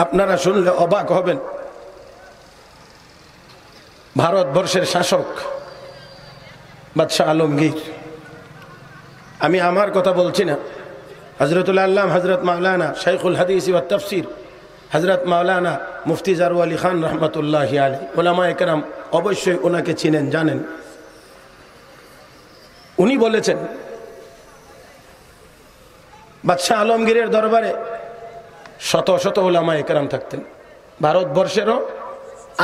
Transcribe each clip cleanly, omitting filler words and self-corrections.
আপনারা শুনলে অবাক হবেন। ভারতবর্ষের শাসক বাদশাহ আলমগীর, আমি আমার কথা বলছি না, হযরতুল আল্লামা হযরত মাওলানা শাইখুল হাদিস ওয়াত তাফসীর হযরত মাওলানা মুফতি জারু আলী খান রহমাতুল্লাহি আলাইহি, উলামায়ে কেরাম অবশ্যই ওনাকে চিনেন, জানেন। উনি বলেছেন বাদশাহ আলমগীরের দরবারে শত শত উলামায়ে কেরাম থাকতেন, ভারতবর্ষেরও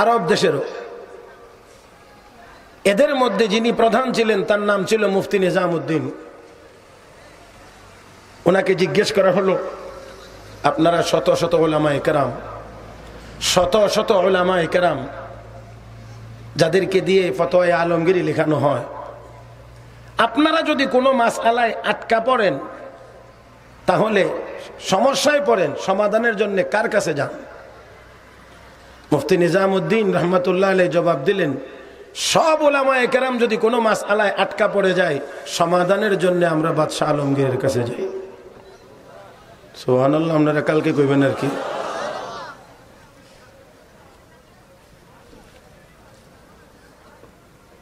আরব দেশেরও। এদের মধ্যে যিনি প্রধান ছিলেন তার নাম ছিল মুফতি নিজামউদ্দিন। ওনাকে জিজ্ঞেস করা হলো, আপনারা শত শত উলামায়ে কেরাম, শত শত উলামায়ে কেরাম যাদেরকে দিয়ে ফতোয়া আলমগীরি লেখানো হয়, আপনারা যদি কোনো মাসআলায় আটকা পড়েন, তাহলে সমস্যায় পড়েন, সমাধানের জন্য কার কাছে যান? মুফতি নিজামউদ্দিন রহমাতুল্লাহ আলাইহি জবাব দিলেন, সব উলামায়ে কেরাম যদি কোনো মাসআলায় আটকা পড়ে যায়, সমাধানের জন্য আমরা বাদশাহ আলমগীরের কাছে যাই। সুবহানাল্লাহ। আপনারা কালকে কইবেন আর কি।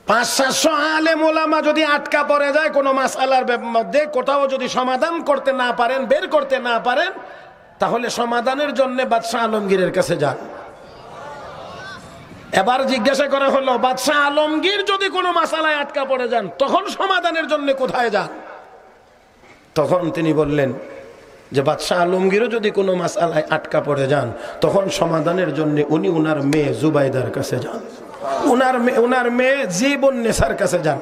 পাঁচ 700 আলেম ওলামা যদি আটকা পড়ে যায় কোনো মাসআলার মধ্যে, কোথাও যদি সমাধান করতে না পারেন, বের করতে না পারেন, তাহলে সমাধানের জন্য বাদশাহ আলমগীরের কাছে যান। এবার জিজ্ঞাসা করা হলো, বাদশাহ আলমগীর যদি কোনো মাসআলায় আটকা পড়ে যান, তখন সমাধানের জন্য কোথায় যান? তখন তিনি বললেন যে বাদশাহ আলমগীরও যদি কোনো মাসআলায় আটকা পড়ে যান, তখন সমাধানের জন্য উনি উনার মেয়ে জুবাইদার কাছে যান, উনার মেয়ে জীবন নেসার কাছে যান,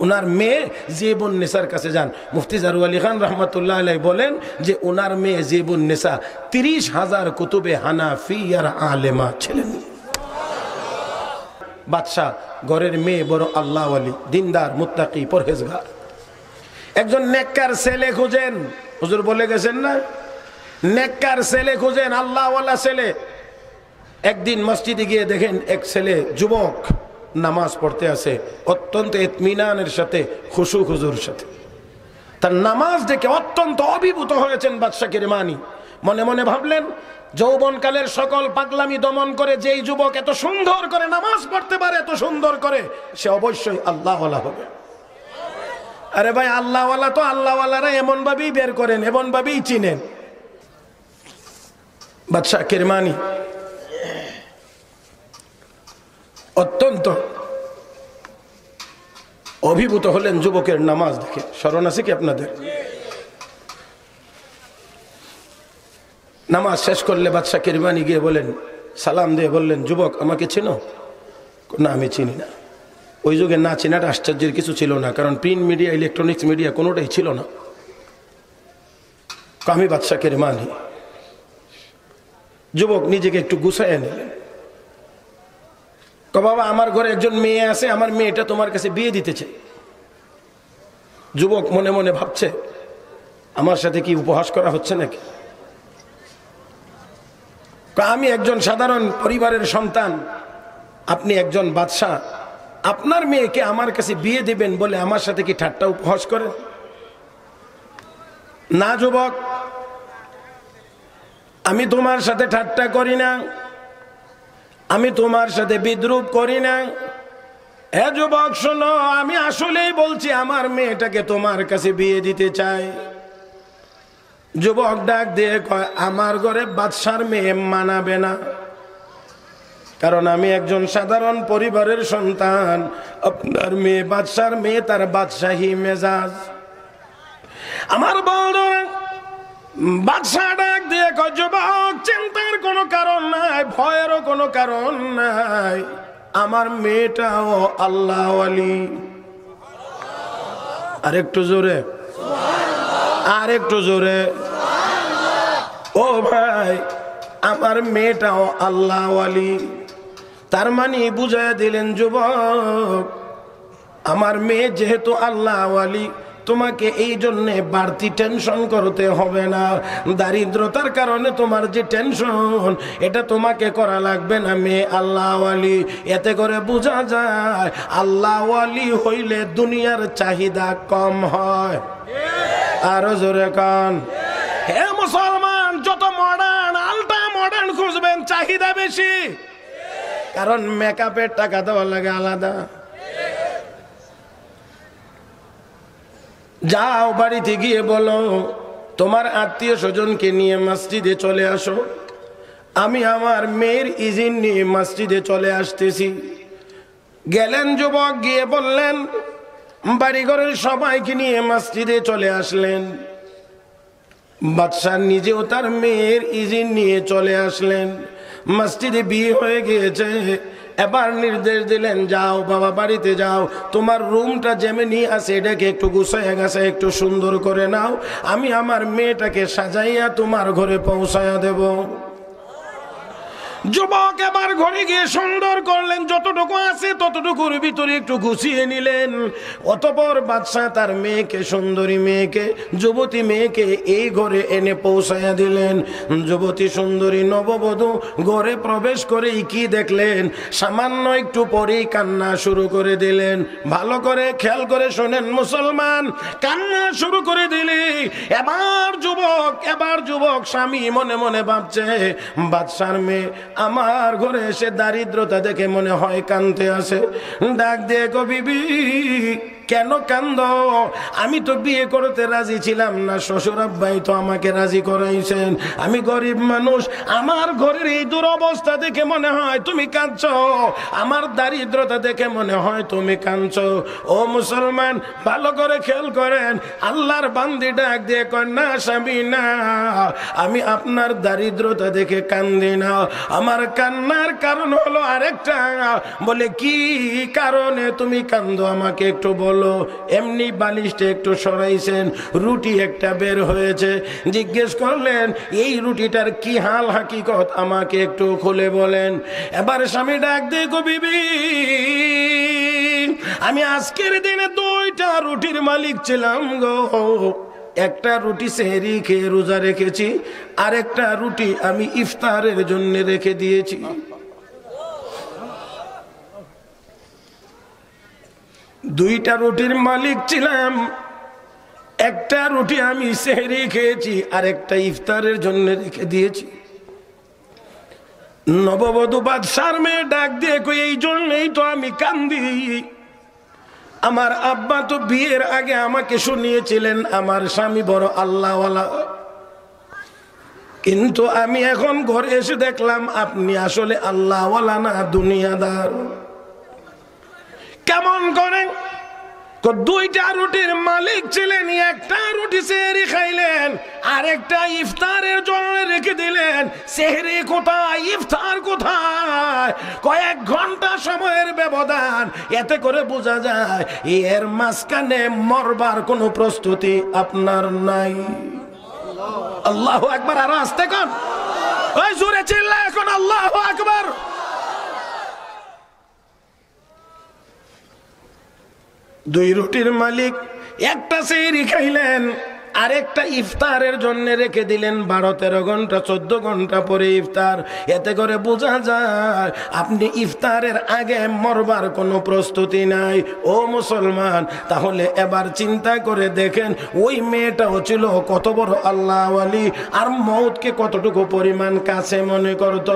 উনার মেয়ে জীবন নেসার কাছে যান। মুফতি জারু আলী খান রহমাতুল্লাহ আলাইহি বলেন যে উনার মেয়ে জীবন নেসা 30,000 কুতুবে হানাফিয়ার আলেমা ছিলেন। বাদশাহ ঘরের মেয়ে বড় আল্লাহ ওয়ালি, দিনদার, মুত্তাকি, পরহেজগার, একজন নেককার ছেলে খুঁজেন। হুজুর বলে গেছেন না, নেককার ছেলে খুঁজেন, আল্লাহ ওয়ালা ছেলে। একদিন মসজিদে গিয়ে দেখেন এক ছেলে যুবক নামাজ পড়তে আছে, অত্যন্ত ইতমিনানের সাথে, খুশু খুজুর সাথে। তার নামাজ দেখে অত্যন্ত অভিভূত হয়েছেন বাদশা কিরমানি। মনে মনে ভাবলেন, যৌবনকালের সকল পাগলামি দমন করে যেই যুবক এত সুন্দর করে নামাজ পড়তে পারে, এত সুন্দর করে, সে অবশ্যই আল্লাহওয়ালা হবে। আরে ভাই, আল্লাহওয়ালা তো আল্লাহওয়ালারা এমন ভাবেই বের করেন, এমন ভাবেই চিনেন। বাদশা কিরমানি অত্যন্ত অভিভূত হলেন যুবকের নামাজ দেখে। স্মরণ আছে কি আপনাদের? নামাজ শেষ করলে বাদশা কিরমানি গিয়ে বলেন, সালাম দিয়ে বললেন, যুবক আমাকে চিনো? না, আমি চিনি না। ওই যুগে না চেনাটা আশ্চর্যের কিছু ছিল না, কারণ প্রিন্ট মিডিয়া, ইলেকট্রনিক্স মিডিয়া কোনোটাই ছিল না। আমি বাদশা কিরমানি। যুবক নিজেকে একটু গুছাইয়া নিলেন। বাবা, আমার ঘরে একজন মেয়ে আছে, আমার মেয়েটা তোমার কাছে বিয়ে দিতেছে। যুবক মনে মনে ভাবছে, আমার সাথে কি উপহাস করা হচ্ছে নাকি? আমি একজন সাধারণ পরিবারের সন্তান, আপনি একজন বাদশাহ, আপনার মেয়েকে আমার কাছে বিয়ে দিবেন বলে আমার সাথে কি ঠাট্টা উপহাস করেন? না যুবক, আমি তোমার সাথে ঠাট্টা করি না, আমি তোমার সাথে বিদ্রুপ করি না। এ যুবক শোনো, আমি আসলেই বলছি, আমার মেয়েটাকে তোমার কাছে বিয়ে দিতে চাই। যুবক ডাক দিয়ে কয়, আমার ঘরে বাদশার মেয়ে মানাবে না, কারণ আমি একজন সাধারণ পরিবারের সন্তান। আপনার মেয়ে বাদশার মেয়ে, তার বাদশাহী মেজাজ। আমার বড় বাদশা ডাক দিয়ে কয়, যুবক চিন্তার কোনো কারণ নাই, ভয়েরও কোনো কারণ নাই, আমার মেয়েটাও আল্লাহ ওয়ালি। আরেকটু জোরে, আরেকটু জোরে। ও ভাই, আমার মেয়েটাও আল্লাহ ওয়ালি। তার মানে বুঝায় দিলেন, যুবক আমার মেয়ে যেহেতু আল্লাহ ওয়ালি, তোমাকে এই জন্য বাড়তি টেনশন করতে হবে না। দারিদ্রতার কারণে তোমার যে টেনশন, এটা তোমাকে করা লাগবে না, মেয়ে আল্লাহ ওয়ালি। এতে করে বোঝা যায় আল্লাহ ওয়ালি হইলে দুনিয়ার চাহিদা কম হয়। আরো জোরে কান। হে মুসলমান, যত মডার্ন, আলটা মডার্ন বেশি? কারণ মেকআপের টাকা দেওয়া লাগে আলাদা। যাও বাড়িতে গিয়ে বলো তোমার আত্মীয় স্বজনকে নিয়ে মসজিদে চলে আসো, আমি আমার মেয়ের ইজিন নিয়ে মসজিদে চলে আসতেছি। গেলেন যুবক, গিয়ে বললেন, বাড়িঘরের সবাইকে নিয়ে মসজিদে চলে আসলেন। বাদশা নিজেও তার মেয়ের ইজিন নিয়ে চলে আসলেন। মসজিদে বিয়ে হয়ে গিয়েছে। এবার নির্দেশ দিলেন, যাও বাবা বাড়িতে যাও, তোমার রুমটা যেমনি আছে এটাকে একটু গুছাইয়া গাছায় একটু সুন্দর করে নাও, আমি আমার মেয়েটাকে সাজাইয়া তোমার ঘরে পৌঁছাইয়া দেব। যুবক এবার ঘরে গিয়ে সুন্দর করলেন, যতটুকু আছে ততটুকুর ভিতরে একটু গুছিয়ে নিলেন। অতঃপর বাদশাহ তার মেয়েকে, সুন্দরী মেয়েকে, যুবতী মেয়েকে এই ঘরে এনে পৌঁছাইয়া দিলেন। যুবতী সুন্দরী নববধূ ঘরে প্রবেশ করেই কি দেখলেন? সামান্য একটু পরেই কান্না শুরু করে দিলেন। ভালো করে খেয়াল করে শোনেন মুসলমান, কান্না শুরু করে দিলি। এবার যুবক স্বামী মনে মনে ভাবছে, বাদশার মেয়ে আমার ঘরে এসে দারিদ্রতা দেখে মনে হয় কাঁদতে আসে। ডাক দিয়ে কো, বিবি কেন কান্দ? আমি তো বিয়ে করতে রাজি ছিলাম না, শ্বশুর আব্বাই তো আমাকে রাজি করাইছেন। আমি গরিব মানুষ, আমার ঘরের এই দুরবস্থা দেখে মনে হয় তুমি কাঁদছো, আমার দারিদ্রতা দেখে মনে হয় তুমি কাঁদছো। ও মুসলমান, ভালো করে খেয়াল করেন, আল্লাহর বান্দি ডাক দিয়ে কয়, না স্বামী না, আমি আপনার দারিদ্রতা দেখে কান্দি না, আমার কান্নার কারণ হলো আরেকটা। বলে কি কারণে তুমি কান্দো আমাকে একটু বলো। এমনি বালিশটা একটু সরাইছেন, রুটি একটা বের হয়েছে। জিজ্ঞেস করলেন, এই রুটিটার কি হাল হাকিকত আমাকে একটু খুলে বলেন। এবার স্বামী ডাক দিয়ে কো, বিবি আমি আজকের দিনে 2টা রুটির মালিক ছিলাম গো। একটা রুটি সেহরি খেয়ে রোজা রেখেছি, আরেকটা রুটি আমি ইফতারের জন্য রেখে দিয়েছি। দুইটা রুটির মালিক ছিলাম, একটা রুটি আমি সেহরি খেয়েছি, আরেকটা ইফতারের জন্য রেখে দিয়েছি। নববধূ বাদশার মেয়ে ডাক দিয়ে কই, এই জন্যই তো আমি কান্দি। আমার আব্বা তো বিয়ের আগে আমাকে শুনিয়েছিলেন আমার স্বামী বড় আল্লাহওয়ালা, কিন্তু আমি এখন ঘরে এসে দেখলাম আপনি আসলে আল্লাহওয়ালা না, দুনিয়াদার। কেমন করেন? 2টা রুটির মালিক ছিলেন, একটা রুটি সেহরি খাইলেন, আরেকটা ইফতারের জন্য রেখে দিলেন। সেহরি কোথায়, ইফতার কোথায়? কয়েক ঘন্টা সময়ের ব্যবধান। এতে করে বোঝা যায় এর মাঝখানে মরবার কোনো প্রস্তুতি আপনার নাই। আল্লাহু আকবার। আর আস্তে কোন, ওই জোরে চিল্লা এখন আল্লাহু আকবার। দুই রুটির মালিক একটা সেহরি খাইলেন, আরেকটা ইফতারের জন্য রেখে দিলেন। 12-13 ঘন্টা 14 ঘন্টা পরে ইফতার। এতে করে বোঝা যায় আপনি ইফতারের আগে মরবার কোনো প্রস্তুতি নাই। ও মুসলমান, তাহলে এবার চিন্তা করে দেখেন, ওই মেয়েটাও ছিল কত বড় আল্লাহওয়ালি, আর মওতকে কতটুকু পরিমাণ কাছে মনে করত।